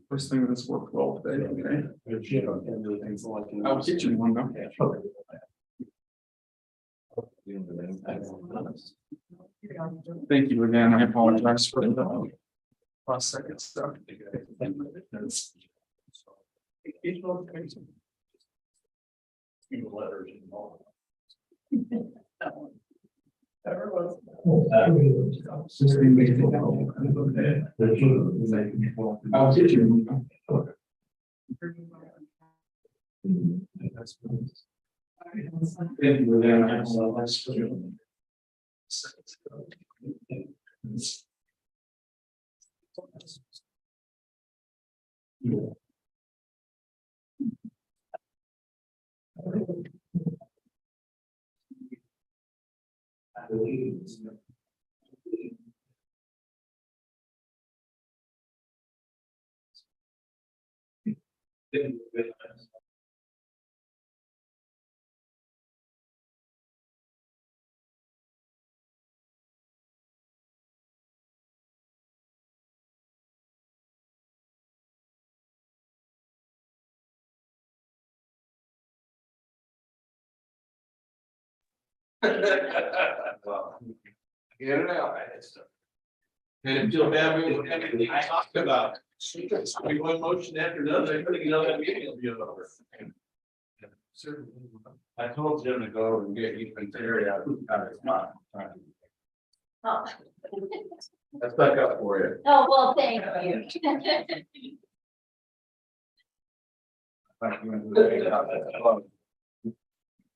First thing that's worked well today, okay? I'll get you one, okay? Thank you again, I apologize for the last second stuff. I'll get you. Get it out. And if you'll have everything I talked about, we one motion after another, I couldn't get out of that meeting, it'll be over. I told Jim to go and get Ethan Terry out of his mind. Oh. I stuck up for you. Oh, well, thank you. Thank you.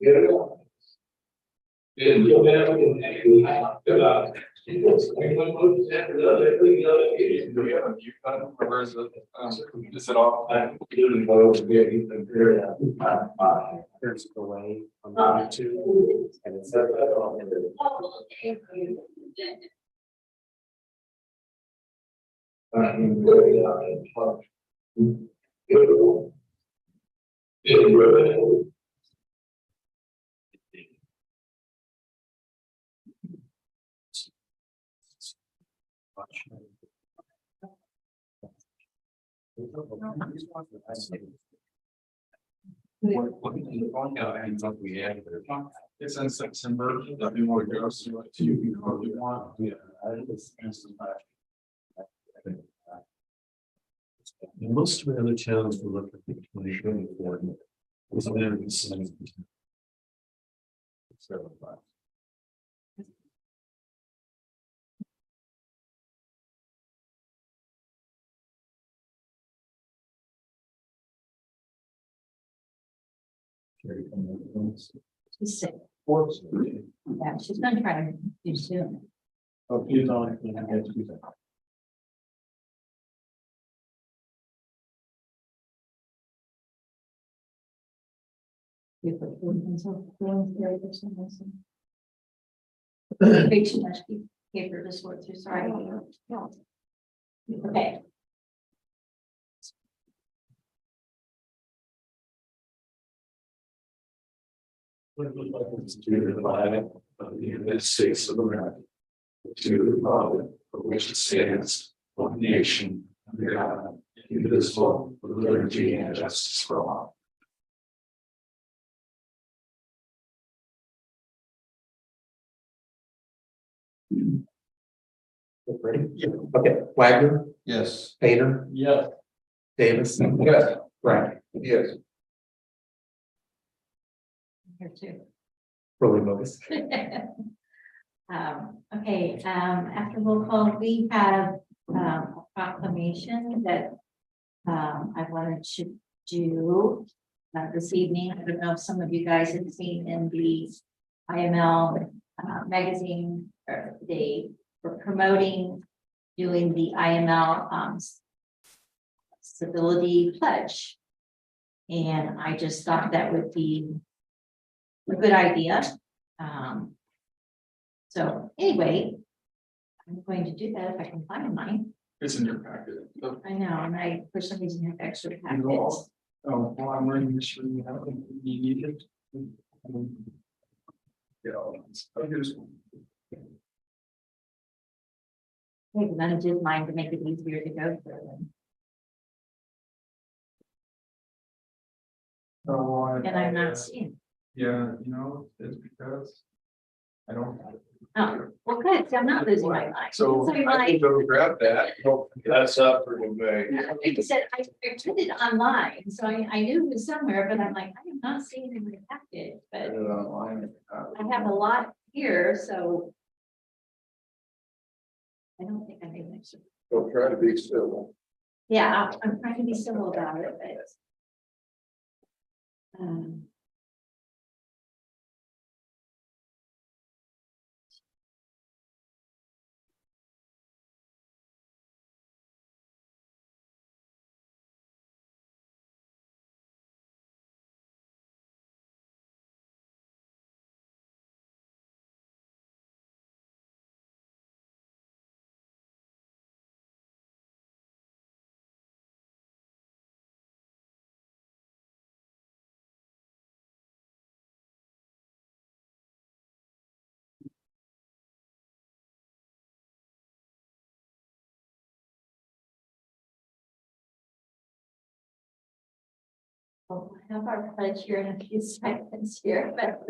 Get it out. And you'll have everything I talked about. We one motion after another, I couldn't get out of that meeting. Do you have a mute button, or is it, is it off? I didn't go to get Ethan Terry out of his mind. There's a way on the YouTube and it says that on the Oh, thank you. It's in September, that we want to go so like you can call you want. yeah, I just most of the other towns will look at the 2024. Was there in 70%. She's sick. Yeah, she's gonna try to do soon. Oh, he's on. Way too much paper to sort through, sorry. Okay. To the flag of the United States of America, to the republic for which it stands, one nation, under God, indivisible, with liberty and justice for all. Ready? Yeah. Okay, Wagner, Yes. Painter, Yes. Davis, Yes. Frank, Yes. Here too. Rolling Locust. Okay, after roll call, we have, a proclamation that, I wanted to do, this evening. I don't know if some of you guys have seen in the IML, magazine, or they were promoting doing the IML, stability pledge. And I just thought that would be a good idea. So anyway, I'm going to do that if I can find mine. It's in your packet. I know, and I, for some reason, have extra You packets. all- Oh, well, I'm ready to show you how you need it. Yeah. Oh, here's one. Okay, then I did mine to make it easier to go through them. And I'm not seeing. Yeah, it's because I don't. Oh, well, good, so I'm not losing my mind. So you're I like, can go grab that. That's up for debate. like I said, I put it online, so I knew it was somewhere, but I'm like, I am not seeing it in my packet, but I have a lot here, so. I don't think I made my. Don't try to be civil. Yeah, I'm trying to be civil about it, but. Well, I have our pledge here in a few seconds here, but.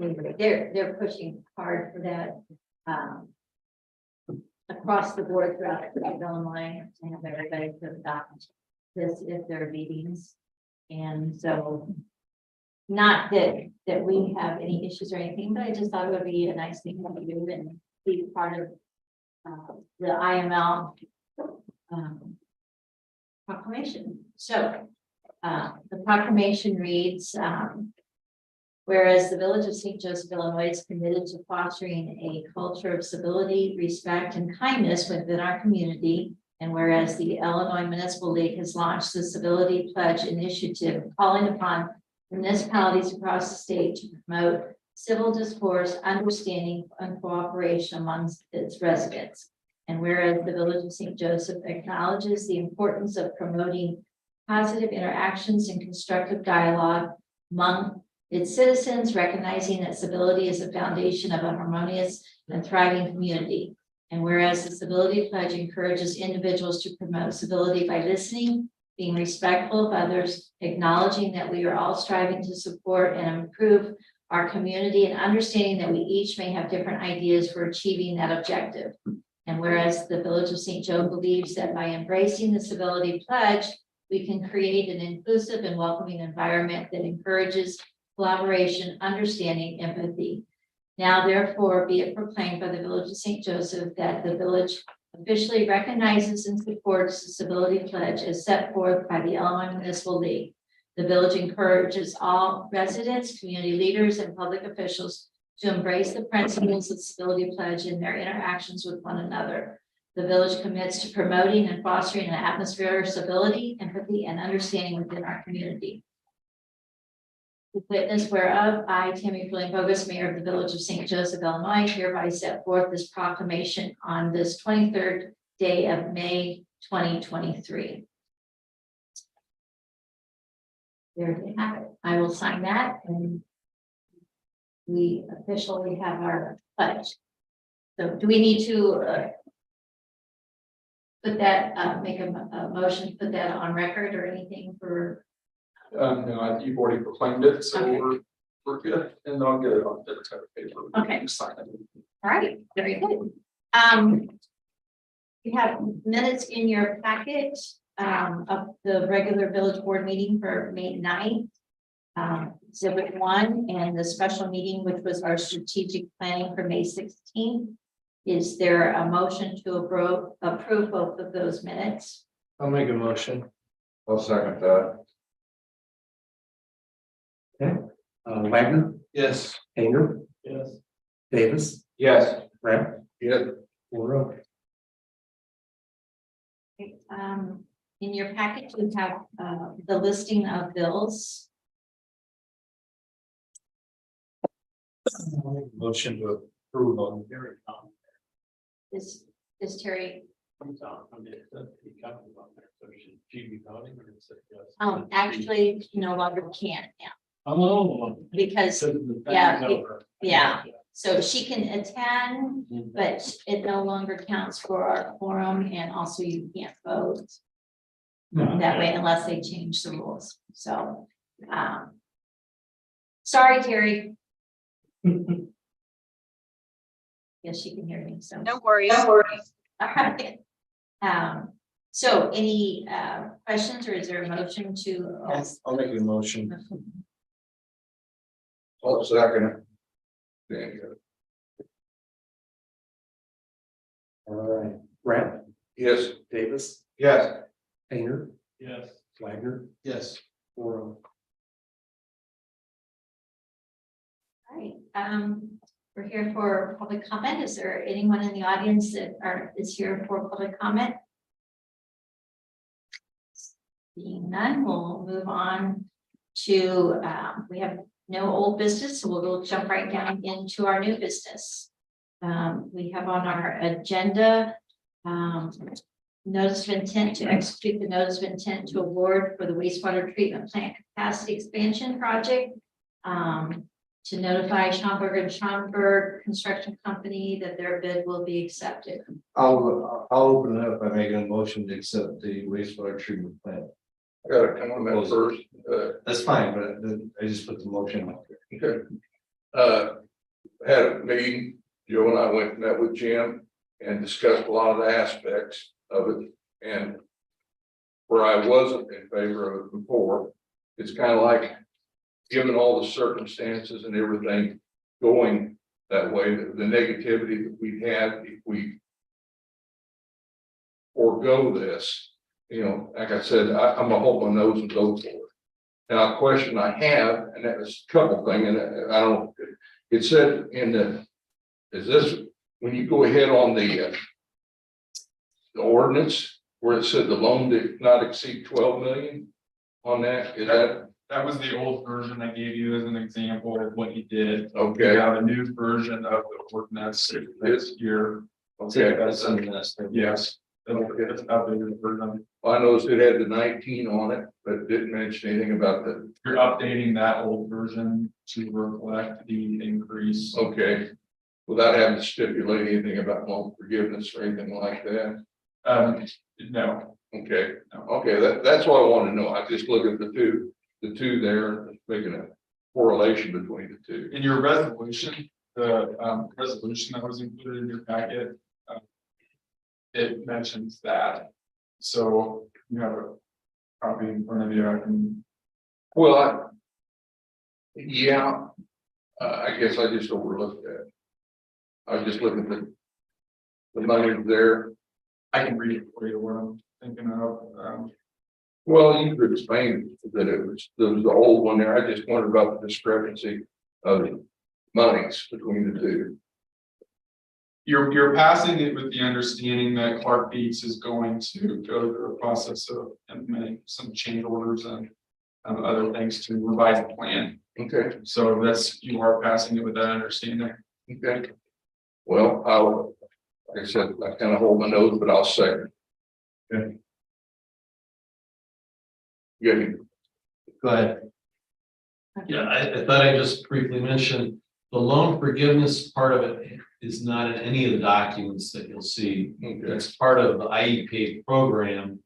Anyway, they're pushing hard for that, across the board throughout Illinois to have everybody to adopt this at their meetings. And so, not that we have any issues or anything, but I just thought it would be a nice thing to do and be part of the IML proclamation. So the proclamation reads, whereas the Village of St. Joseph, Illinois is committed to fostering a culture of civility, respect, and kindness within our community, and whereas the Illinois Municipal League has launched the Civility Pledge Initiative, calling upon municipalities across the state to promote civil discourse, understanding, and cooperation amongst its residents. And whereas the Village of St. Joseph acknowledges the importance of promoting positive interactions and constructive dialogue among its citizens, recognizing that civility is the foundation of a harmonious and thriving community. And whereas the Civility Pledge encourages individuals to promote civility by listening, being respectful of others, acknowledging that we are all striving to support and improve our community, and understanding that we each may have different ideas for achieving that objective. And whereas the Village of St. Joe believes that by embracing the Civility Pledge, we can create an inclusive and welcoming environment that encourages collaboration, understanding, empathy. Now, therefore, be it proclaimed by the Village of St. Joseph that the village officially recognizes and supports the Civility Pledge as set forth by the Illinois Municipal League. The village encourages all residents, community leaders, and public officials to embrace the principles of the Civility Pledge in their interactions with one another. The village commits to promoting and fostering an atmosphere of civility, empathy, and understanding within our community. The witness whereof, I, Tammy Bogus, Mayor of the Village of St. Joseph, Illinois, hereby set forth this proclamation on this 23rd day of May, 2023. There you have it. I will sign that, and we officially have our pledge. So do we need to put that, make a motion to put that on record or anything for? No, I think you've already proclaimed it, so Okay. we're good, and then I'll get it on the type of paper. Okay. Sign it. All right, very good. You have minutes in your packet of the regular village board meeting for May 9th. Exhibit 1 and the special meeting, which was our strategic planning for May 16th. Is there a motion to approve both of those minutes? I'll make a motion. I'll second that. Wagner, Yes. Hanger, Yes. Davis, Yes. Brett, Yes. Laura. Okay, in your packet, you have the listing of bills. Motion to approve on very. Is Terry? Actually, no longer can now. Oh. because, yeah. So she can attend, but it no longer counts for our quorum, and also you can't vote that way unless they change the rules. So, sorry, Terry. Yes, she can hear me, so. No worries. All right. So any questions, or is there a motion to? I'll make a motion. I'll second it. All right, Grant, Yes. Davis, Yes. Painter, Yes. Wagner, Yes. 4-0. All right, we're here for public comment. Is there anyone in the audience that is here for public comment? Being none, we'll move on to, we have no old business, so we'll jump right down into our new business. We have on our agenda, notice of intent to execute the notice of intent to award for the wastewater treatment plant capacity expansion project. To notify Schaumburg and Schaumburg Construction Company that their bid will be accepted. I'll open it up by making a motion to accept the wastewater treatment plant. I gotta come on that first. That's fine, but I just put the motion out there. Okay. Had a meeting, Joe and I went and met with Jim and discussed a lot of the aspects of it. And where I wasn't in favor of it before, it's kind of like, given all the circumstances and everything going that way, the negativity that we had, if we forego this, you know, like I said, I'm gonna hold my nose and go for it. Now, a question I have, and that was a couple things, and I don't, it said in the, is this, when you go ahead on the ordinance, where it said the loan did not exceed 12 million on that, is that? That was the old version I gave you as an example of what he did. We Okay, have a new version of the ordinance this year. okay. That's in this. Yes, it's updated version. I noticed it had the 19 on it, but it didn't mention anything about the, You're updating that old version to reflect the increase. okay. Without having to stipulate anything about loan forgiveness or anything like that. No, Okay, okay, that's what I want to know. I just look at the two there, making a correlation between the two. in your resolution, the resolution that was included in your packet, it mentions that. So you have a copy in front of you. I can. Well, yeah, I guess I just overlooked that. I was just looking at the money there. I can read it for you what I'm thinking of. Well, you could explain that there was the old one there. I just wondered about the discrepancy of monies between the two. You're passing it with the understanding that Clark Beats is going to go through a process of implementing some change orders and other things to revise the plan. Okay, So you are passing it with that understanding. okay. Well, like I said, I kind of hold my nose, but I'll second. Okay. Yeah, Go ahead. Yeah, I thought I just briefly mentioned the loan forgiveness part of it is not in any of the documents that you'll see. okay, It's part of the IEPA program.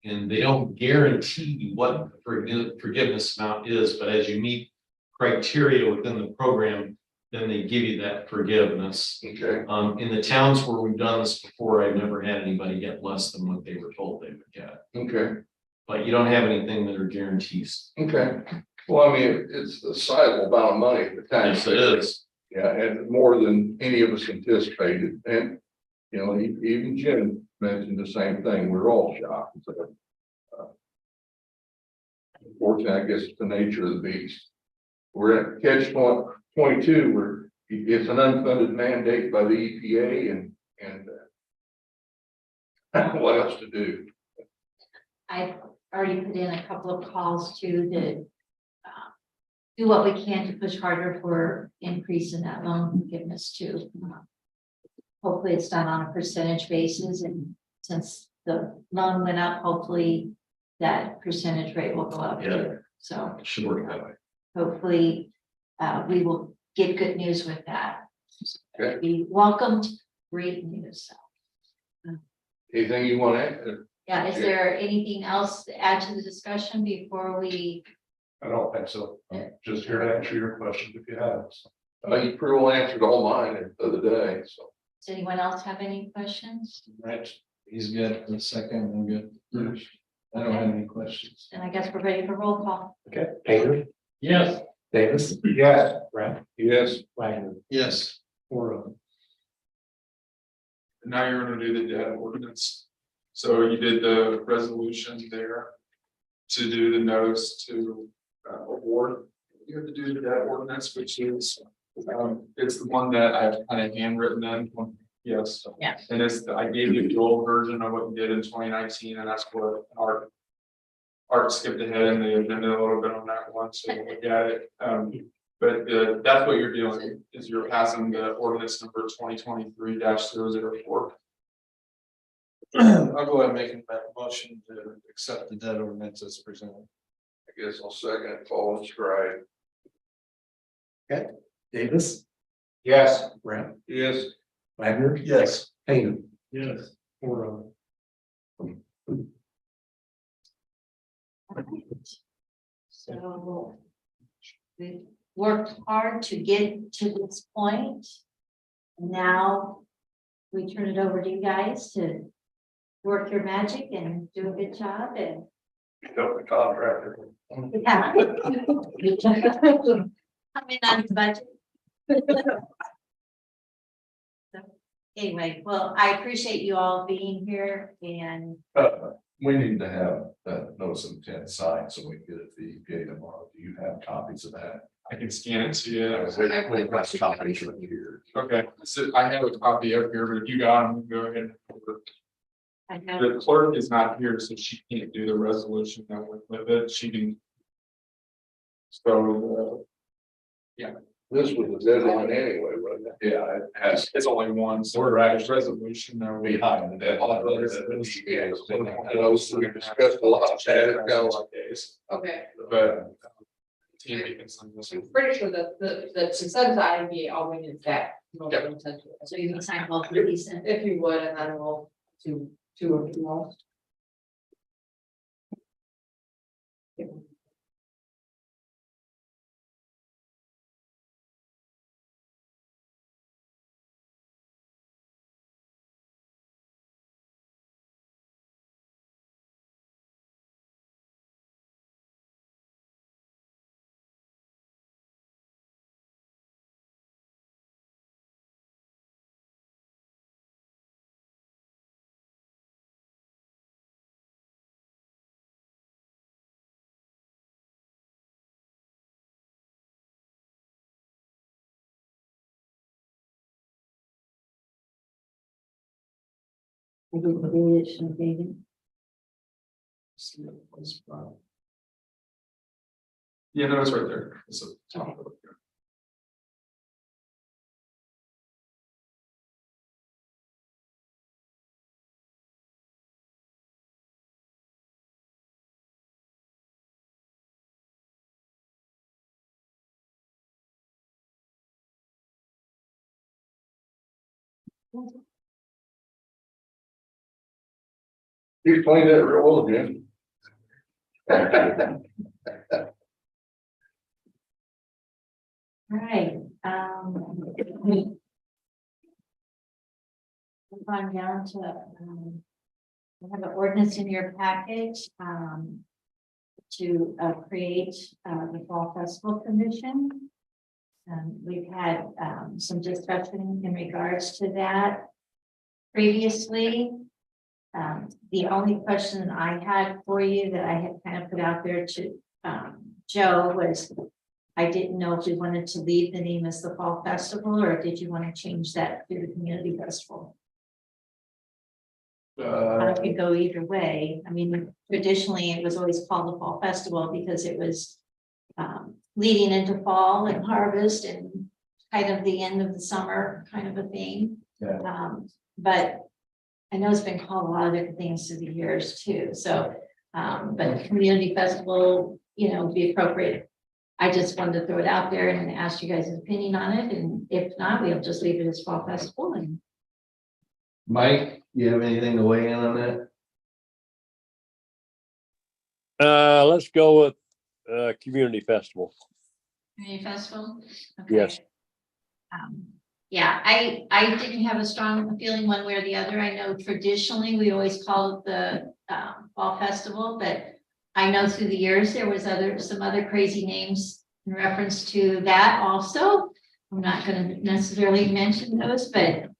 And they don't guarantee what the forgiveness amount is, but as you meet criteria within the program, then they give you that forgiveness. okay, In the towns where we've done this before, I've never had anybody get less than what they were told they would get. okay, But you don't have anything that are guarantees. okay. Well, I mean, it's a sizable amount of money at the time. Yes, it is. Yeah, and more than any of us anticipated, and, you know, even Jim mentioned the same thing, we're all shocked. So, unfortunately, I guess it's the nature of the beast. We're at catch 22, where it's an unfunded mandate by the EPA and what else to do? I've already put in a couple of calls to do what we can to push harder for increase in that loan forgiveness too. Hopefully it's done on a percentage basis, and since the loan went up, hopefully that percentage rate will go up Yeah. too. So It should work that way. hopefully, we will get good news with that. Okay. Be welcomed, great news. Anything you want to add? Yeah, is there anything else to add to the discussion before we? I don't think so. I'm just here to answer your questions if you have. You pretty well answered all mine the other day, so. Does anyone else have any questions? Right, he's good. The second, I'm good. I don't have any questions. And I guess we're ready for roll call. Okay, Painter, Yes. Davis, Yes. Brett, Yes. Wagner, Yes. 4-0. Now you're gonna do the data ordinance. So you did the resolution there to do the notice to award. You have to do the data ordinance, which is, it's the one that I've kind of handwritten in. Yes. Yeah. And it's, I gave you the old version of what you did in 2019, and that's what Art skipped ahead in the agenda a little bit on that one, so we'll look at it. But that's what you're doing, is you're passing the ordinance number 2023-004. I'll go ahead and make a motion to accept the debt ordinance as presented. I guess I'll second Paul and Scribe. Davis, Yes. Brett, Yes. Wagner, Yes. Painter, Yes. 4-0. So we've worked hard to get to this point. Now we turn it over to you guys to work your magic and do a good job and. Help the contractor. Yeah. Come in on the budget. So, anyway, well, I appreciate you all being here and We need to have that notice of intent signed so we can get it to the EPA tomorrow. Do you have copies of that? I can scan it to you. We've got copies right here. Okay, so I have a copy up here, but if you got them, go ahead. I know, The clerk is not here, so she can't do the resolution that went with it. She can. So, This was the deadline anyway, wasn't it? Yeah, it has. it's only one, so we're at resolution now. Behind the deadline. I know, so we discussed a lot, Chad, it's kind of like, Days, Okay, but. Tammy can send this. I'm pretty sure that the consent item be all we need that. Yep. so you can sign both of these and If you would, and then we'll do two of you all. Yeah, no, it's right there. It's a top of it. you explained that real well, Jim. all right, move on down to, we have an ordinance in your package, to, create, the Fall Festival Commission. We've had, some discussion in regards to that previously. The only question I had for you that I had kind of put out there to, Joe was, I didn't know if you wanted to leave the name as the Fall Festival, or did you want to change that to the Community Festival? I could go either way. I mean, traditionally, it was always called the Fall Festival because it was leading into fall and harvest and kind of the end of the summer kind of a thing. Yeah. But I know it's been called a lot of different things through the years too. So, but Community Festival, you know, would be appropriate I just wanted to throw it out there and ask you guys' opinion on it, and if not, we'll just leave it as fall festival and. Mike, you have anything to weigh in on that? Let's go with, community festival. Community festival? Okay. Yes. Yeah, I didn't have a strong feeling one way or the other. I know traditionally we always call it the fall festival, but I know through the years there was some other crazy names in reference to that also. I'm not gonna necessarily mention those, but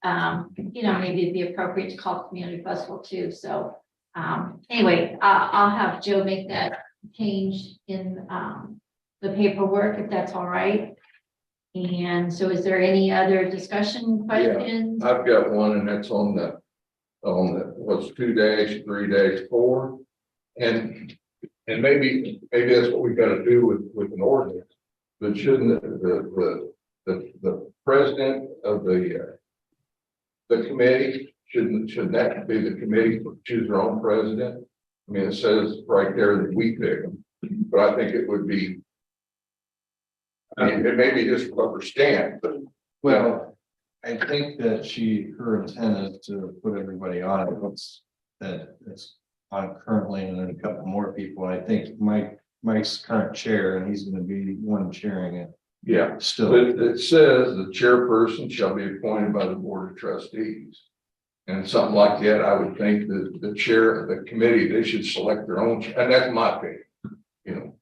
you know, maybe it'd be appropriate to call it community festival too. So anyway, I'll have Joe make that change in the paperwork, if that's all right. And so is there any other discussion questions? I've got one, and that's on the, what's 2-3-4. And maybe that's what we gotta do with an ordinance. But shouldn't the president of the committee, shouldn't that be the committee choose their own president? I mean, it says right there that we pick them, but I think it would be, I mean, it may be just a rubber stamp, but Well, I think that her intent is to put everybody on it. It's on currently, and then a couple more people. I think Mike's current chair, and he's gonna be one chairing it yeah. still. But it says the chairperson shall be appointed by the board of trustees. And something like that, I would think that the chair of the committee, they should select their own, and that's my opinion, you know.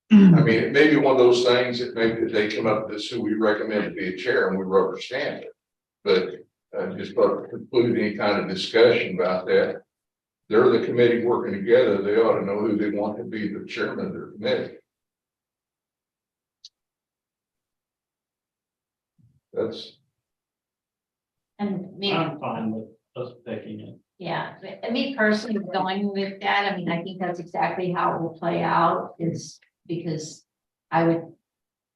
I mean, it may be one of those things that maybe they come up with this, who we recommend to be a chair, and we rubber stamp it. But just about to conclude any kind of discussion about that. They're the committee working together. They ought to know who they want to be the chairman of their committee. That's, And me, I'm fine with us picking it. yeah, but me personally going with that, I mean, I think that's exactly how it will play out, is because I would,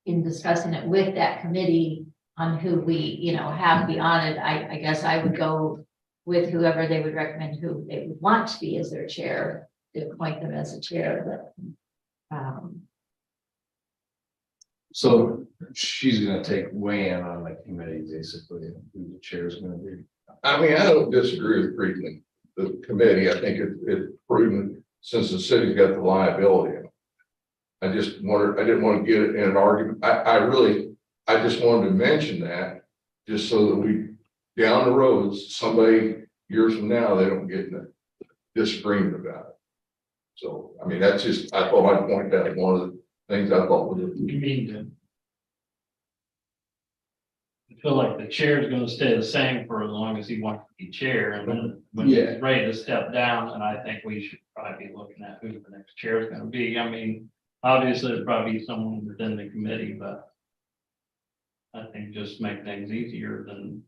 in discussing it with that committee on who we, you know, have be on it, I guess I would go with whoever they would recommend, who they would want to be as their chair, to appoint them as a chair, but So she's gonna take weigh in on the committee, basically, who the chair is gonna be. I mean, I don't disagree with Friedman, the committee. I think it's prudent since the city's got the liability. I didn't want to get it in an argument. I just wanted to mention that just so that we, down the road, somebody years from now, they don't get in a disagreement about it. So, I mean, that's just, I thought I'd point out one of the things I thought was. You mean to? I feel like the chair is gonna stay the same for as long as he wants to be chair, and then when Yeah. he's ready to step down, and I think we should probably be looking at who the next chair is gonna be. I mean, obviously, there'd probably be someone within the committee, but I think just make things easier than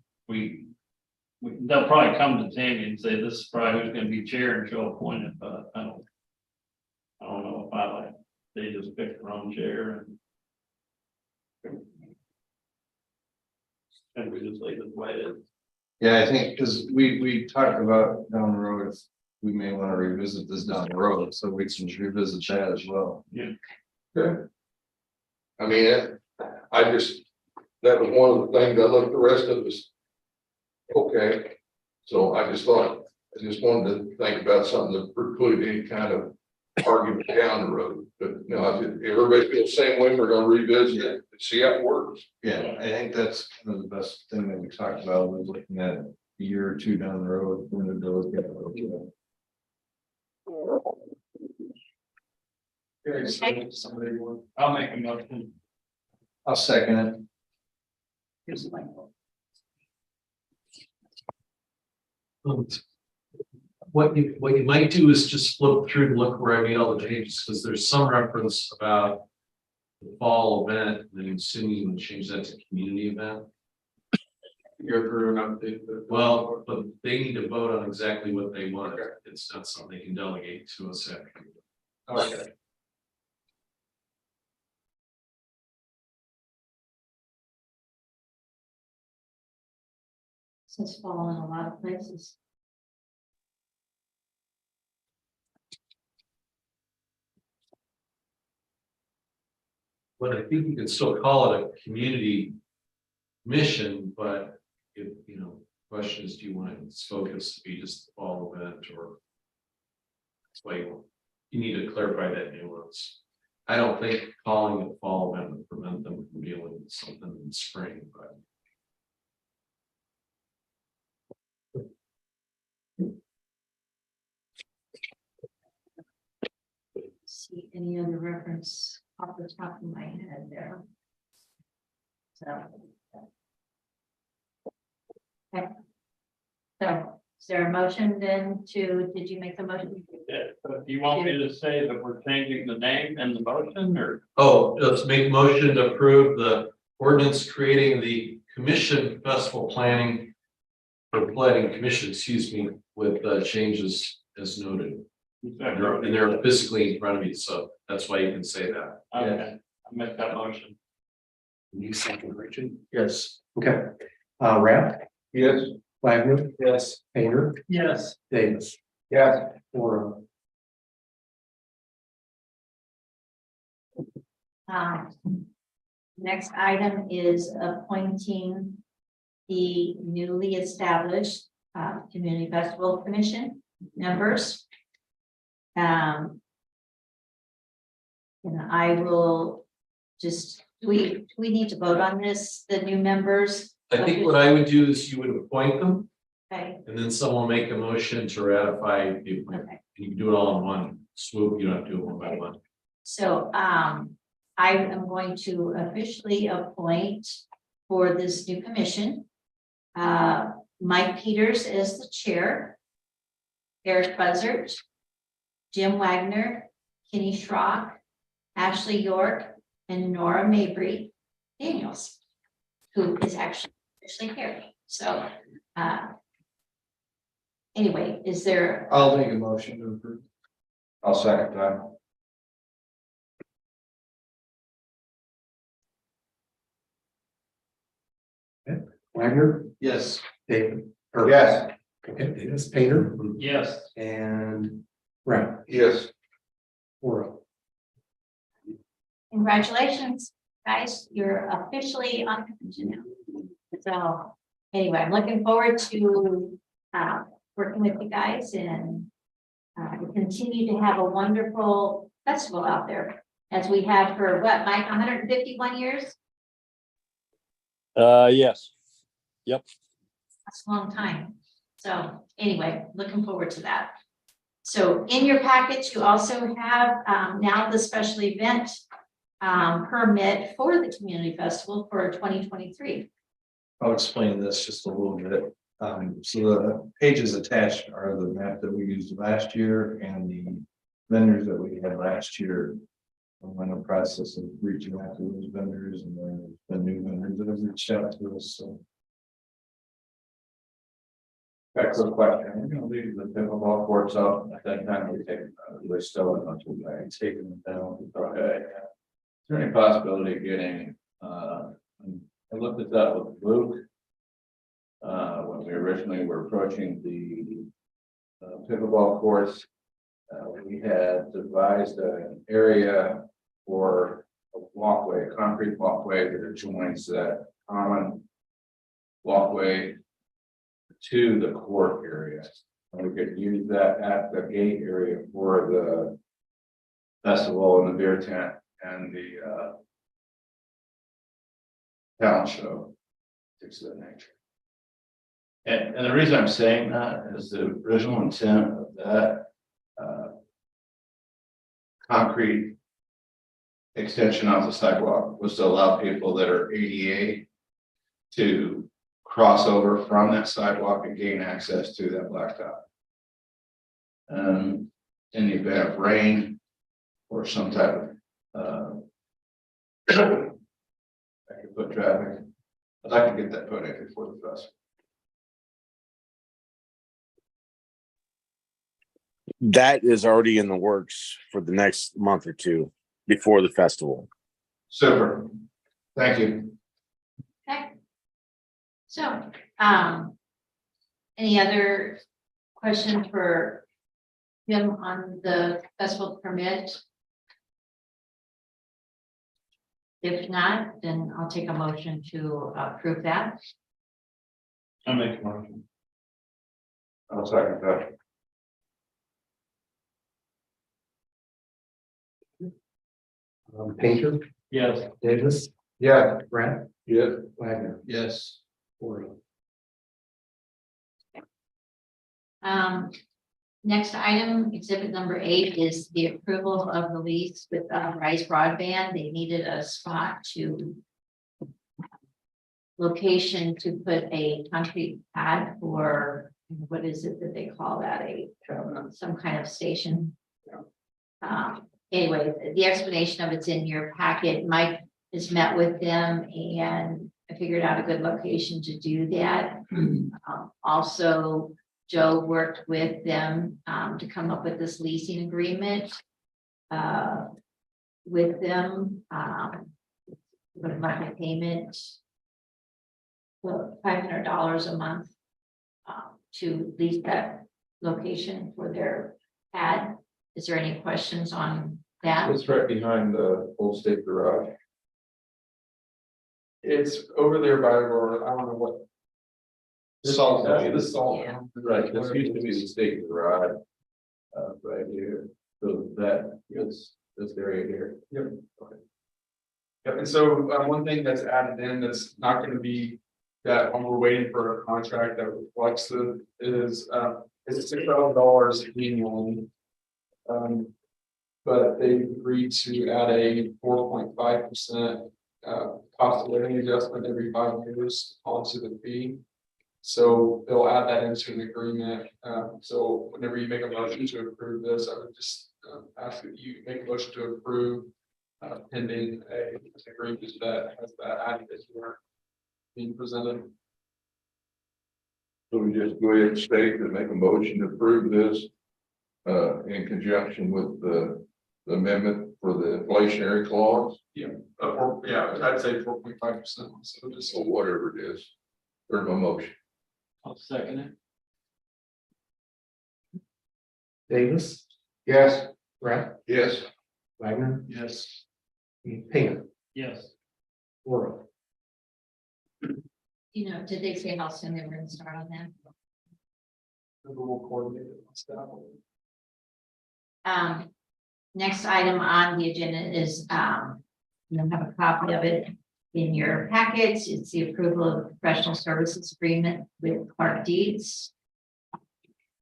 they'll probably come to Tammy and say, this is probably who's gonna be chair, and she'll appoint it, but I don't know if I like, they just pick their own chair and we just leave it the way it is. Yeah, I think, because we talked about down the road, if we may want to revisit this down the road, so we can revisit that as well. Okay. I mean, that was one of the things I looked, the rest of us. Okay, so I just wanted to think about something that preclude any kind of argument down the road. But no, if everybody feels the same way, we're gonna revisit it and see how it works. Yeah, I think that's kind of the best thing that we talked about, was looking at a year or two down the road when the bills get. Okay, so somebody want, I'll make a motion. I'll second it. Here's my. What you might do is just flip through and look where I made all the changes, because there's some reference about the fall event, and then soon you can change that to community event. go through and update the. Well, but they need to vote on exactly what they want. It's not something they can delegate to us after. Okay. since fall in a lot of places. But I think you can still call it a community mission, but if, you know, question is, do you want its focus to be just the fall event or? That's why you need to clarify that nuance. I don't think calling it fall event would prevent them from dealing with something in spring, but. See any other reference off the top of my head there. So. Okay. So, is there a motion then did you make the motion? Yeah, but do you want me to say that we're changing the name and the motion, or? Oh, let's make motion to approve the ordinance creating the commission festival planning. Or planning commission, excuse me, with changes as noted. And they're physically in front of me, so that's why you can say that. Okay, I'll make that motion. You second, Richard? Yes. Okay. Rapp, Yes. Wagner, Yes. Painter, Yes. Davis, Yes. Laura. Next item is appointing the newly established Community Festival Commission members. And I will just, we need to vote on this, the new members. I think what I would do is you would appoint them, Okay, and then someone will make a motion to ratify the appointment. okay. You can do it all in one swoop, you don't have to do it one by one. So I am going to officially appoint for this new commission. Mike Peters as the chair. Eric Buzzard. Jim Wagner, Kenny Schrock, Ashley York, and Nora Mabry Daniels, who is actually here. So anyway, is there? I'll make a motion to approve. I'll second that. Wagner, Yes. David. Yes. Okay, Davis, Painter, Yes. and Rapp, Yes. Laura. Congratulations, guys, you're officially on commission now. So anyway, I'm looking forward to working with you guys and continue to have a wonderful festival out there as we have for what, Mike, 151 years? Yes. That's a long time. So anyway, looking forward to that. So in your package, you also have now the special event permit for the community festival for 2023. I'll explain this just a little bit. So the pages attached are the map that we used last year and the vendors that we had last year. I'm in the process of reaching out to those vendors, and then the new vendors that have reached out to us, so. That's a question. We're gonna leave the pickleball courts up at that time. We still not too bad. Taking them down. Okay. Is there any possibility of getting, I looked at that with Luke. When we originally were approaching the pickleball course. We had devised an area for a walkway, a concrete walkway that joins that common walkway to the court area. And we could use that at the gate area for the festival and the beer tent and the talent show. Things of that nature. And the reason I'm saying that is the original intent of that concrete extension of the sidewalk was to allow people that are ADA to cross over from that sidewalk and gain access to that blacktop. In the event of rain or some type of foot traffic, I'd like to get that put in before the festival. That is already in the works for the next month or two before the festival. Super. Thank you. Okay. So, any other questions for Jim on the festival permit? If not, then I'll take a motion to approve that. I make a motion. I'll second that. Painter, Yes. Davis, Yeah. Brett, Yeah. Wagner, Yes. 4-0. Next item, exhibit number 8 is the approval of the lease with Rise Broadband. They needed a spot to location to put a concrete pad for, what is it that they call that, some kind of station. Anyway, the explanation of it's in your packet. Mike has met with them and I figured out a good location to do that. Also, Joe worked with them to come up with this leasing agreement with them. With a monthly payment, $500 a month to lease that location for their pad. Is there any questions on that? It's right behind the Old State Garage. It's over there by where, I don't know what. Salt. This salt. Yeah. Right, this used to be the state garage. Right here, so that is this area here. Yep. Okay. Yep, and so one thing that's added in that's not gonna be that when we're waiting for a contract that reflects is $6,000 annually. But they agreed to add a 4.5% cost of living adjustment every 5 years onto the fee. So they'll add that into an agreement. So whenever you make a motion to approve this, I would just ask that you make a motion to approve pending a agreement that has that added as you are being presented. So we just go ahead and state and make a motion to approve this in conjunction with the amendment for the inflationary clause, Yeah, I'd say 4.5%. So just or whatever it is. There's my motion. I'll second it. Davis, Yes. Brett, Yes. Wagner, yes. Painter, Yes. 4-0. You know, did they say how soon they were gonna start on that? We'll coordinate it with staff. Next item on the agenda is, you have a copy of it in your packets. It's the approval of professional services agreement with Clark Deeds.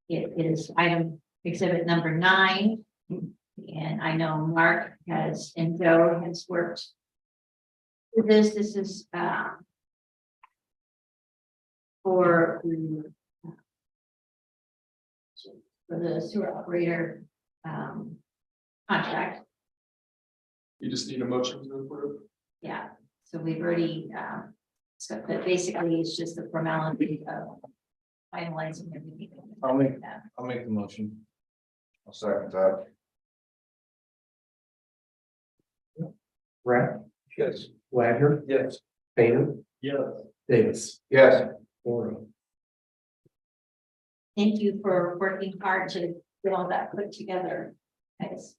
It is item exhibit number 9. And I know Mark has, and Joe has worked with this. This is, for the sewer operator, contract. You just need a motion to approve. Yeah, so we've already, so but basically it's just the formality of finalizing everything. I'll make the motion. I'll second that. Brett, Yes. Wagner, Yes. Painter, Yes. Davis, Yes. 4-0. Thank you for working hard to get all that put together. Thanks.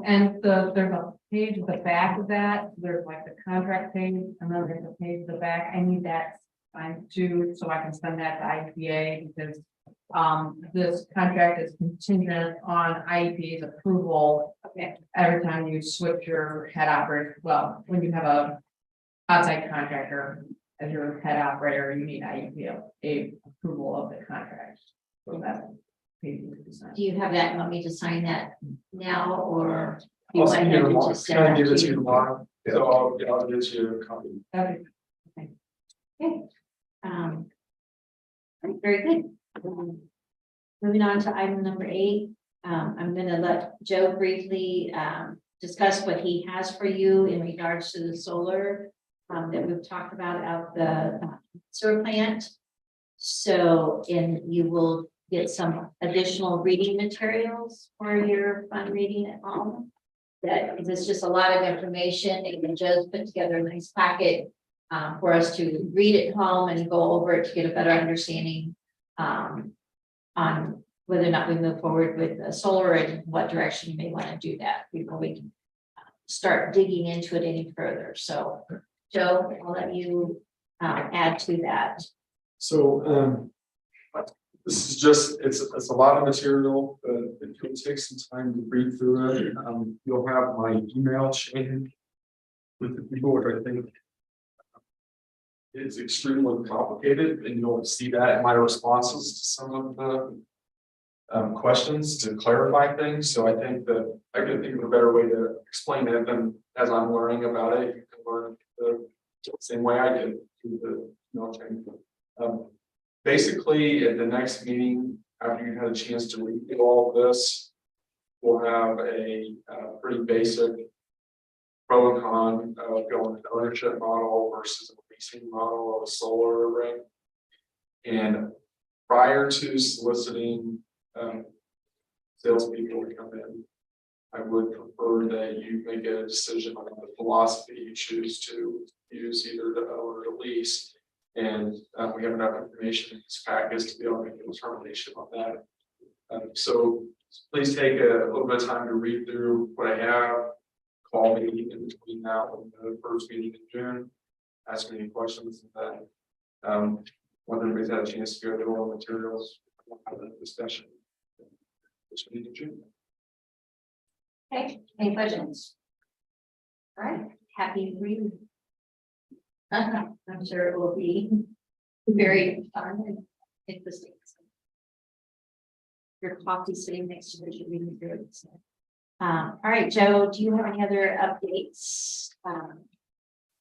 And there's a page at the back of that, there's like the contract page, and then there's a page at the back, I need that signed too, so I can send that to IPA, because this contract is contingent on IEP's approval. Okay. Every time you switch your head operator, well, when you have a outside contractor as your head operator, you need IEP approval of the contract. So that page needs to be signed. Do you have that? Want me to sign that now, or? do you I'll want send you him to tomorrow. just Can send I that give it to to you you? tomorrow? So I'll get you a copy. Okay. Very good. Moving on to item number 8. I'm gonna let Joe briefly discuss what he has for you in regards to the solar that we've talked about out the sewer plant. So, and you will get some additional reading materials for your fun reading at home. That is just a lot of information, and Joe's put together a nice packet for us to read at home and go over it to get a better understanding on whether or not we move forward with solar and what direction you may want to do that before we can start digging into it any further. So, Joe, I'll let you add to that. So, this is just, it's a lot of material, it will take some time to read through it. You'll have my email chain with the people, which I think is extremely complicated, and you'll see that in my responses to some of the questions to clarify things. So I think that I could think of a better way to explain it than as I'm learning about it. You can learn the same way I did through the email chain. Basically, at the next meeting, after you've had a chance to read through all of this, we'll have a pretty basic pro and con of going an ownership model versus a leasing model of a solar array. And prior to soliciting salespeople to come in, I would prefer that you make a decision on the philosophy you choose to use, either to own or to lease. And we have enough information in this package to be able to make a determination on that. So please take a little bit of time to read through what I have. Call me in between now and the first meeting in June. Ask me any questions, and then when everybody's had a chance to go through all the materials, we'll have a discussion. First meeting in June. Okay, any questions? All right, happy reading. I'm sure it will be very fun and interesting. Your coffee sitting next to the reading group. All right, Joe, do you have any other updates?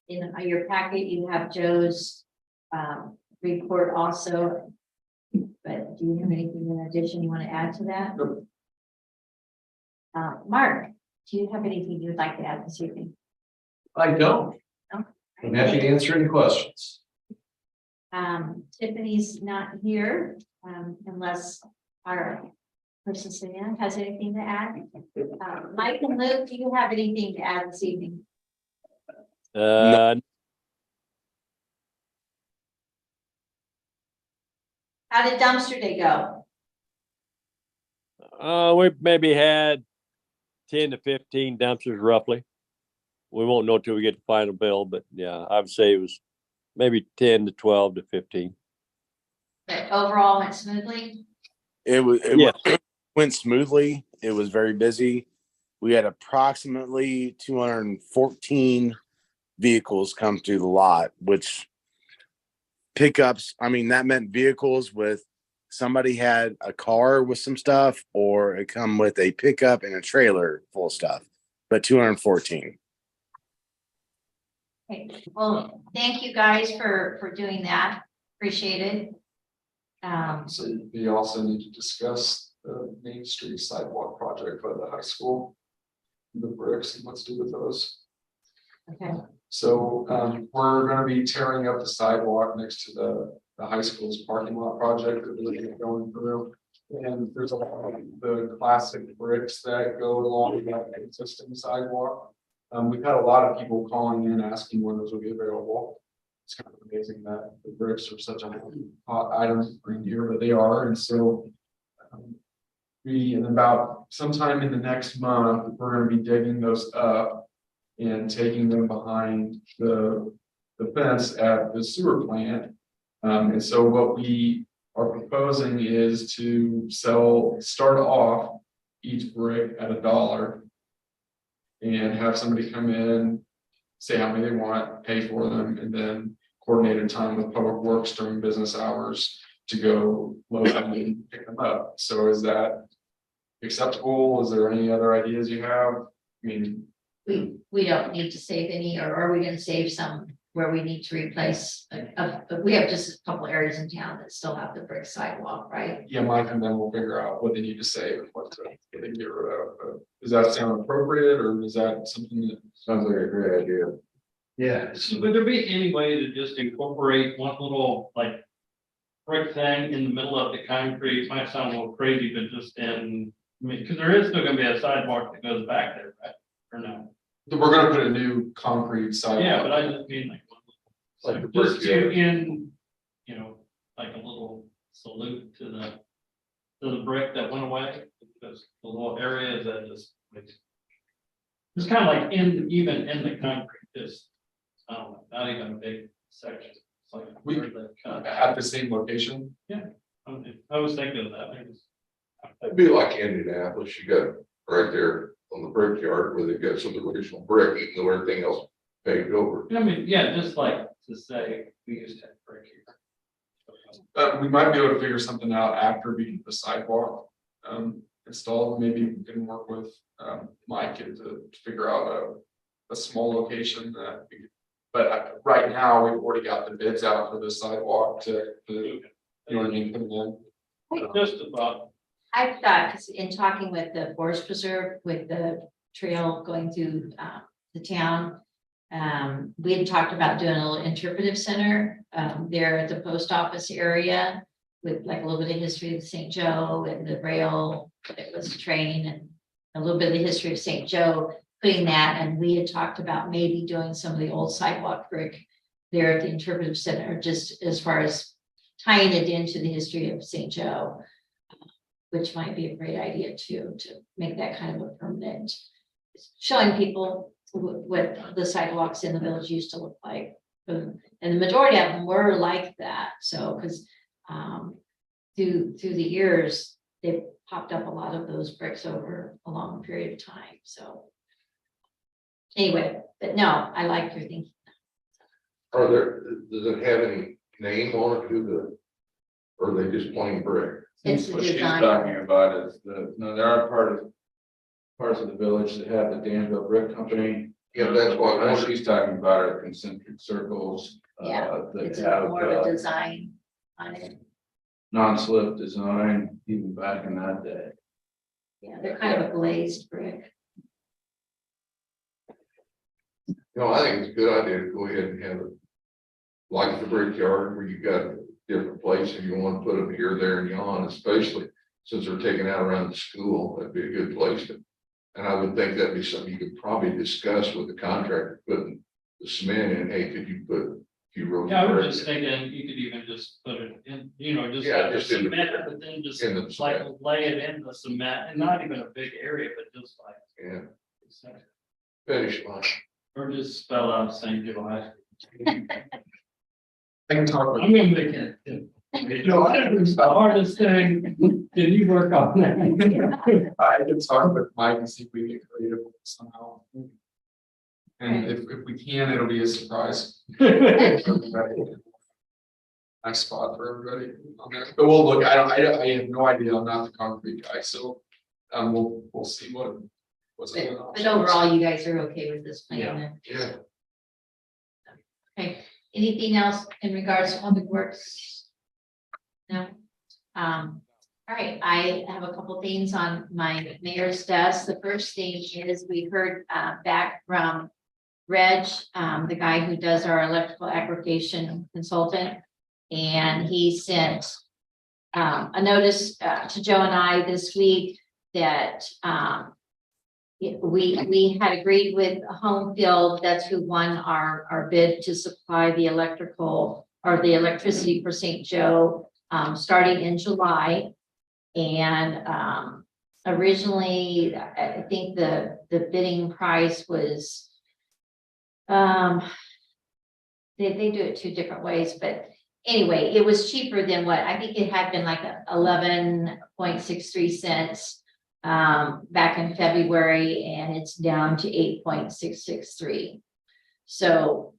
In your packet, you have Joe's report also. But do you have anything in addition you want to add to that? Nope. Mark, do you have anything you'd like to add this evening? I don't. No? I'm happy to answer any questions. Tiffany's not here, unless our person sitting in has anything to add. Mike and Luke, do you have anything to add this evening? How did dumpster day go? We maybe had 10 to 15 dumpsters roughly. We won't know till we get the final bill, but yeah, I would say it was maybe 10 to 12 to 15. But overall went smoothly? Yeah. Went smoothly. It was very busy. We had approximately 214 vehicles come through the lot, which pickups, I mean, that meant vehicles with somebody had a car with some stuff, or it come with a pickup and a trailer full of stuff, but 214. Okay, well, thank you guys for doing that. Appreciate it. So we also need to discuss the Main Street sidewalk project by the high school. The bricks and what's to do with those. Okay, So we're gonna be tearing up the sidewalk next to the high school's parking lot project that we're going through. And there's a lot of the classic bricks that go along with that existing sidewalk. We've had a lot of people calling in asking when those will be available. It's kind of amazing that the bricks are such a hot item for here, but they are, and so. We, in about sometime in the next month, we're gonna be digging those up and taking them behind the fence at the sewer plant. And so what we are proposing is to start off each brick at $1. And have somebody come in, say how many they want, pay for them, and then coordinate a time with Public Works during business hours to go load them and pick them up. So is that acceptable? Is there any other ideas you have? I mean, we don't need to save any, or are we gonna save some where we need to replace? We have just a couple areas in town that still have the brick sidewalk, right? yeah, Mike, and then we'll figure out what they need to save and what to get rid of. Does that sound appropriate, or is that something that sounds like a great idea? Yeah. So would there be any way to just incorporate one little like brick thing in the middle of the concrete? Might sound a little crazy, but just I mean, because there is still gonna be a sidewalk that goes back there, right? Or no? We're gonna put a new concrete sidewalk. Yeah, but I just mean like. Like the Just brick, to you know, like a little salute to the brick that went away, because the little areas that just. It's kind of like even in the concrete, just, I don't know, not even a big section. It's like We- where the cut. At the same location. I was thinking of that, maybe. It'd be like Indianapolis, you got right there on the brickyard where they've got some additional brick, even though everything else paved over. I mean, yeah, just like to say, we used to have brick here. We might be able to figure something out after we get the sidewalk installed. Maybe we can work with Mike to figure out a small location that we. But right now, we've already got the bids out for the sidewalk you know what I mean, put them in. Just about, I thought, 'cause in talking with the Forest Preserve, with the trail going through the town. We had talked about doing a little interpretive center there at the post office area. With like a little bit of history of St. Joe and the rail, it was train and a little bit of the history of St. Joe. Putting that, and we had talked about maybe doing some of the old sidewalk brick there at the interpretive center, just as far as tying it into the history of St. Joe. Which might be a great idea too, to make that kind of a permanent, showing people what the sidewalks in the village used to look like. And the majority of them were like that, so, because through the years, they've popped up a lot of those bricks over a long period of time, so. Anyway, but no, I like your thinking. Are there, does it have any name on it, or are they just plain brick? It's the What she's design. talking about is no, there are parts of the village that have the Danville Brick Company. Yeah, that's what I What wanted. she's talking about are concentric circles. Yeah, That It's have more of a design on it. non-slip design, even back in that day. Yeah, they're kind of a glazed brick. You know, I think it's a good idea to go ahead and have it. Like the brickyard where you got different places, you want to put them here, there and yon, especially since they're taken out around the school, that'd be a good place to. And I would think that'd be something you could probably discuss with the contractor, putting the cement in, hey, could you put a few rows? yeah, I of was brick just thinking, you could even just put it in, just Yeah, have the just in the- cement, but then just in the like cement. lay it in the cement, and not even a big area, but just like. in? Yeah, finish line. Or just spell out St. Joe High I can talk with. I'm gonna make it. No, I don't think it's the hardest thing. Can you work on that? I can talk with Mike and see if we get creative somehow. And if we can, it'll be a surprise. Nice spot for everybody on there, but we'll look, I have no idea, I'm not the concrete guy, so. We'll see what's. But overall, you guys are okay with this plan then? Yeah. Okay, anything else in regards to public works? No? All right, I have a couple things on my mayor's desk. The first thing is we heard back from Reg, the guy who does our electrical aggregation consultant. And he sent a notice to Joe and I this week that we had agreed with Home Field, that's who won our bid to supply the electrical or the electricity for St. Joe, starting in July. And originally, I think the bidding price was, they do it two different ways, but anyway, it was cheaper than what, I think it had been like 11.63 cents back in February, and it's down to 8.663. So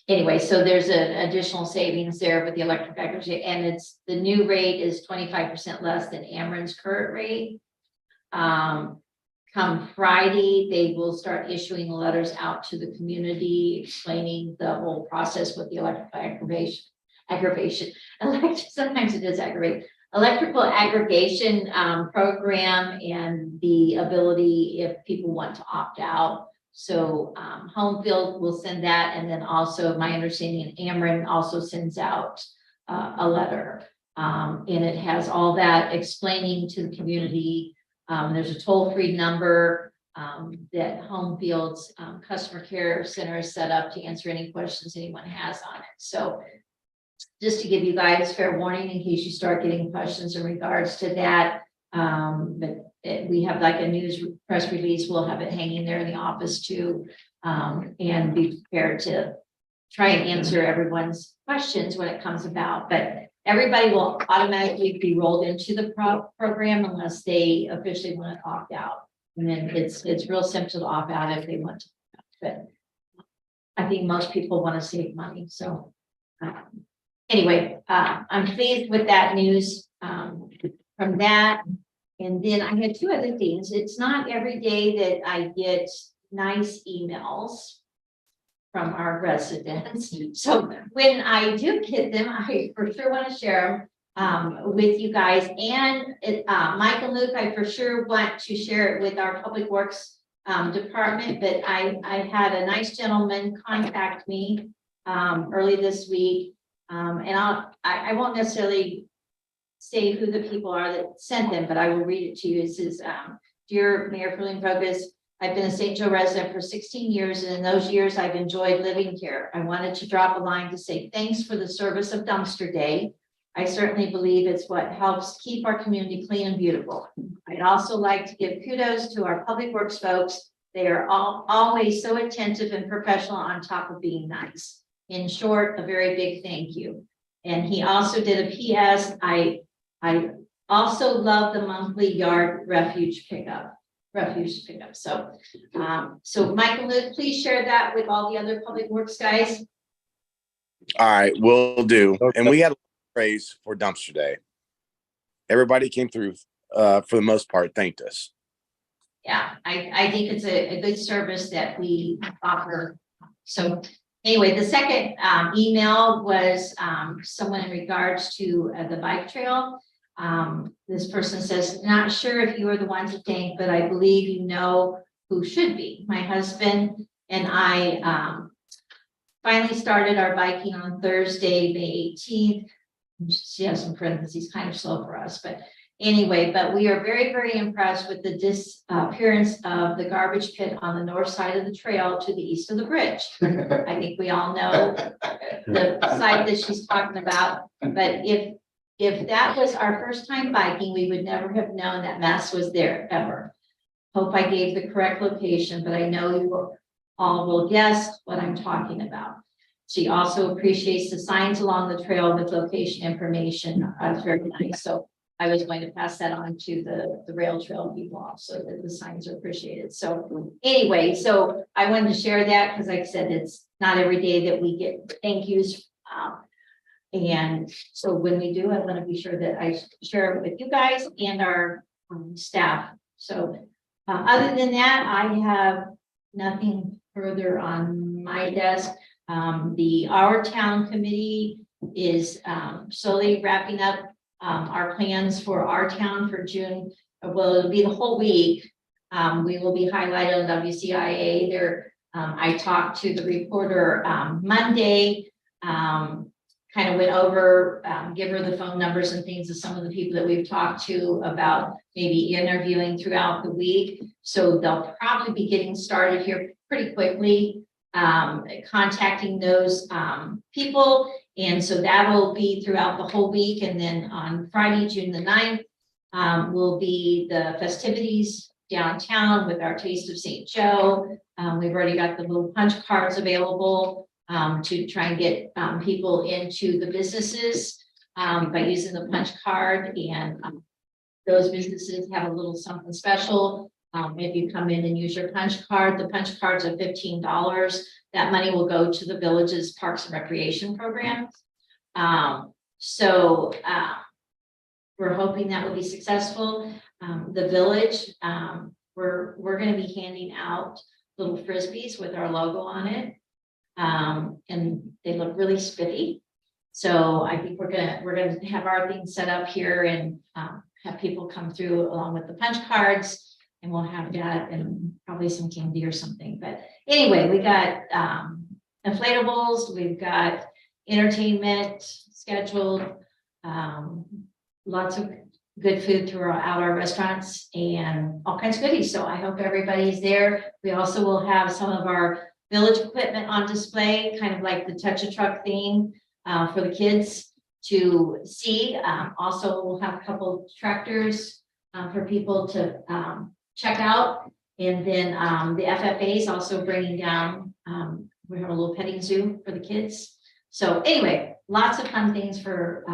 anyway, so there's an additional savings there with the electric aggregate, and it's the new rate is 25% less than Ameren's current rate. Come Friday, they will start issuing letters out to the community explaining the whole process with the electrical aggregation. Sometimes it does aggravate. Electrical aggregation program and the ability if people want to opt out. So Home Field will send that, and then also my understanding, Ameren also sends out a letter, and it has all that explaining to the community. There's a toll-free number that Home Field's customer care center is set up to answer any questions anyone has on it. So just to give you guys fair warning in case you start getting questions in regards to that. But we have like a news press release, we'll have it hanging there in the office too. And be prepared to try and answer everyone's questions when it comes about, but everybody will automatically be rolled into the program unless they officially want to opt out. And then it's real simple to opt out if they want to, but I think most people want to save money, so. Anyway, I'm pleased with that news, from that. And then I had two other things. It's not every day that I get nice emails from our residents. So when I do get them, I for sure want to share them with you guys. And Mike and Luke, I for sure want to share it with our Public Works department. But I had a nice gentleman contact me early this week. And I won't necessarily say who the people are that sent them, but I will read it to you. It says, "Dear Mayor Perlene Progus, I've been a St. Joe resident for 16 years, and in those years, I've enjoyed living here. I wanted to drop a line to say thanks for the service of Dumpster Day. I certainly believe it's what helps keep our community clean and beautiful. I'd also like to give kudos to our Public Works folks. They are always so attentive and professional on top of being nice. In short, a very big thank you." And he also did a PS. I also love the monthly yard refuse pickup. So, so Mike and Luke, please share that with all the other Public Works guys. All right, will do. And we had a praise for Dumpster Day. Everybody came through, for the most part, thanked us. Yeah, I think it's a good service that we offer. So anyway, the second email was someone in regards to the bike trail. This person says, "Not sure if you are the one to thank, but I believe you know who should be. My husband and I finally started our biking on Thursday, May 18th. She has some parentheses, kind of slow for us, but anyway, but we are very, very impressed with the disappearance of the garbage pit on the north side of the trail to the east of the bridge." I think we all know the site that she's talking about, but if that was our first time biking, we would never have known that mess was there ever. Hope I gave the correct location, but I know you all will guess what I'm talking about. She also appreciates the signs along the trail with location information. That's very nice. So I was going to pass that on to the rail trail people also, that the signs are appreciated. So anyway, so I wanted to share that because like I said, it's not every day that we get thank yous. And so when we do, I want to be sure that I share it with you guys and our staff. So other than that, I have nothing further on my desk. Our town committee is slowly wrapping up our plans for our town for June. Well, it'll be the whole week. We will be highlighted on WCIA there. I talked to the reporter Monday. Kind of went over, give her the phone numbers and things of some of the people that we've talked to about maybe interviewing throughout the week. So they'll probably be getting started here pretty quickly, contacting those people. And so that will be throughout the whole week. And then on Friday, June the 9th, will be the festivities downtown with our Taste of St. Joe. We've already got the little punch cards available. To try and get people into the businesses by using the punch card, and those businesses have a little something special. If you come in and use your punch card, the punch cards are $15. That money will go to the village's Parks and Recreation program. So we're hoping that will be successful. The village, we're going to be handing out little frisbees with our logo on it. And they look really spiffy. So I think we're gonna have our things set up here and have people come through along with the punch cards, and we'll have that and probably some candy or something. But anyway, we got inflatables, we've got entertainment scheduled, lots of good food throughout our restaurants and all kinds of goodies. So I hope everybody's there. We also will have some of our village equipment on display, kind of like the Touch a Truck theme for the kids to see. Also, we'll have a couple tractors for people to, check out. And then, the FFA is also bringing down, we have a little petting zoo for the kids. So anyway, lots of fun things for,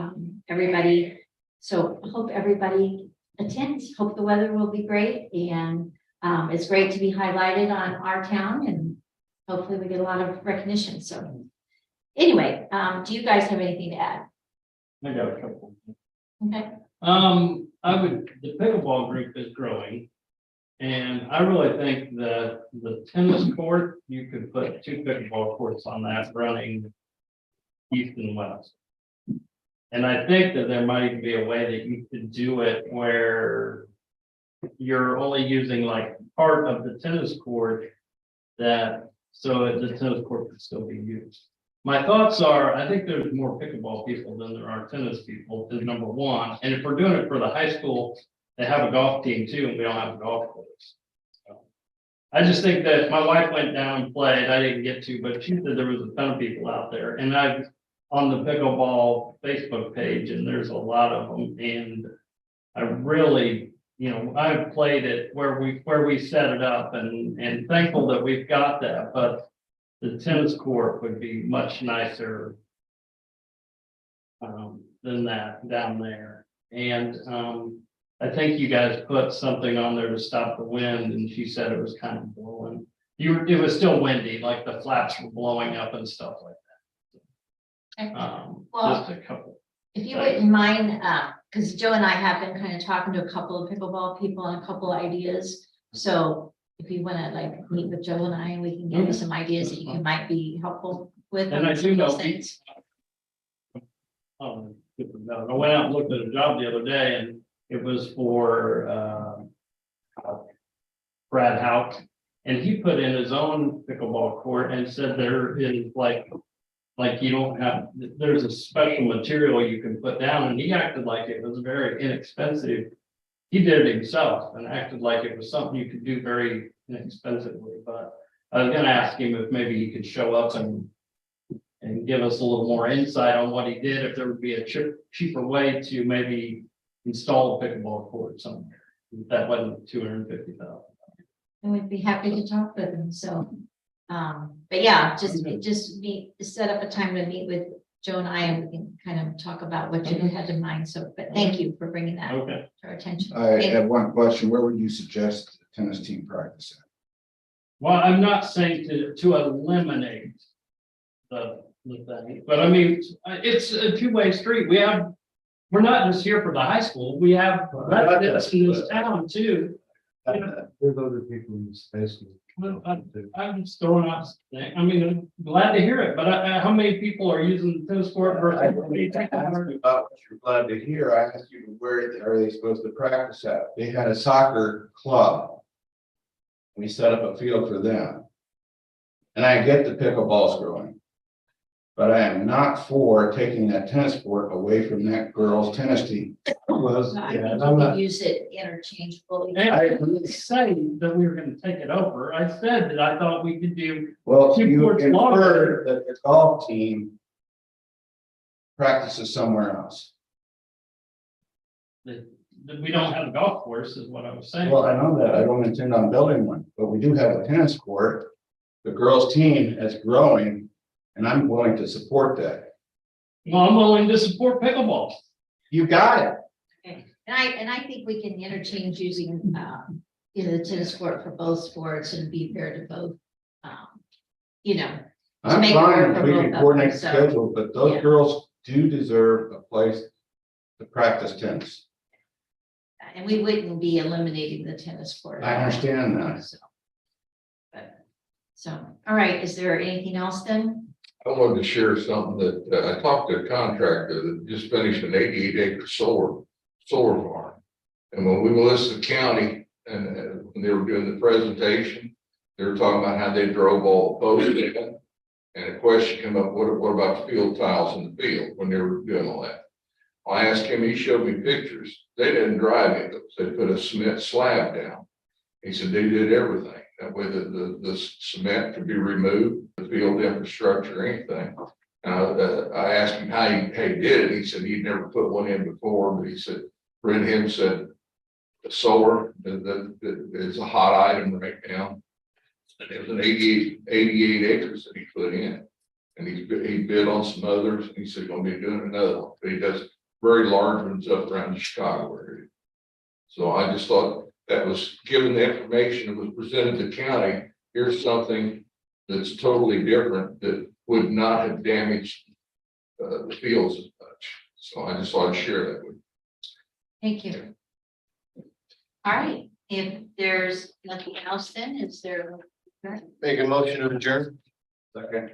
everybody. So I hope everybody attends. Hope the weather will be great, and it's great to be highlighted on our town, and hopefully we get a lot of recognition. So anyway, do you guys have anything to add? I got a couple. Okay, The pickleball group is growing. And I really think that the tennis court, you could put 2 pickleball courts on that running east and west. And I think that there might even be a way that you could do it where you're only using like part of the tennis court so the tennis court could still be used. My thoughts are, I think there's more pickleball people than there are tennis people, is number one. And if we're doing it for the high school, they have a golf team too, and we don't have a golf course. So, I just think that my wife went down and played, I didn't get to, but she said there was a ton of people out there. And I've on the pickleball Facebook page, and there's a lot of them. And I really, I've played it where we set it up, and thankful that we've got that, but the tennis court would be much nicer than that down there. And I think you guys put something on there to stop the wind, and she said it was kind of blowing. It was still windy, like the flaps were blowing up and stuff like that. okay. Just a couple. If you wouldn't mind, because Joe and I have been kind of talking to a couple of pickleball people and a couple of ideas. So if you want to like meet with Joe and I, we can give you some ideas that you might be helpful with. And I do know those things. I went out and looked at a job the other day, and it was for Brad Houck, and he put in his own pickleball court and said there is like you don't have, there's a special material you can put down, and he acted like it was very inexpensive. He did it himself and acted like it was something you could do very inexpensively, but I was gonna ask him if maybe he could show up and give us a little more insight on what he did, if there would be a cheaper way to maybe install a pickleball court somewhere. That wasn't $250,000. And we'd be happy to talk with them. So, but yeah, just set up a time to meet with Joe and I, and we can kind of talk about what you had in mind. So, but thank you for bringing that Okay. to our attention. I have one question. Where would you suggest the tennis team practice at? Well, I'm not saying to eliminate the thing, but I mean, it's a two-way street. We're not just here for the high school. We have residents in this town too. There's other people in the space. Well, I'm just throwing out, I mean, I'm glad to hear it, but how many people are using the tennis court versus? I asked you about what you're glad to hear. I asked you where are they supposed to practice at? They had a soccer club. We set up a field for them. And I get the pickleball's growing. But I am not for taking that tennis court away from that girls' tennis team. So I think you can use it interchangeably. And I didn't say that we were gonna take it over. I said that I thought we could do, Well, Two you courts longer. inferred that the golf team practices somewhere else. that we don't have a golf course is what I was saying. Well, I know that. I don't intend on building one, but we do have a tennis court. The girls' team is growing, and I'm willing to support that. Well, I'm willing to support pickleball. You got it. Okay. And I think we can interchange using, the tennis court for both sports and be fair to both. I'm make it fine work if for we both can of coordinate them, the so, schedule, but those yeah. girls do deserve a place to practice tennis. And we wouldn't be eliminating the tennis court. I understand that. So, all right, is there anything else then? I wanted to share something that I talked to a contractor that just finished an 88-acre solar farm. And when we listed the county and when they were doing the presentation, they were talking about how they drove all the posts in. And a question came up, what about the field tiles in the field when they were doing all that? Well, I asked him, he showed me pictures. They didn't drive it. They put a cement slab down. He said they did everything. That way the cement could be removed, the field infrastructure, anything. I asked him how he did it. He said he'd never put one in before, but he said, Brent him said, solar, it's a hot item right now. And it was an 88 acres that he put in. And he bid on some others, and he said, gonna be doing another one, but he does very large ones up around the Chicago area. So I just thought that was, given the information that was presented to county, here's something that's totally different that would not have damaged the fields as much. So I just thought I'd share that with you. Thank you. All right, if there's nothing else, then is there? Make a motion to adjourn. Second.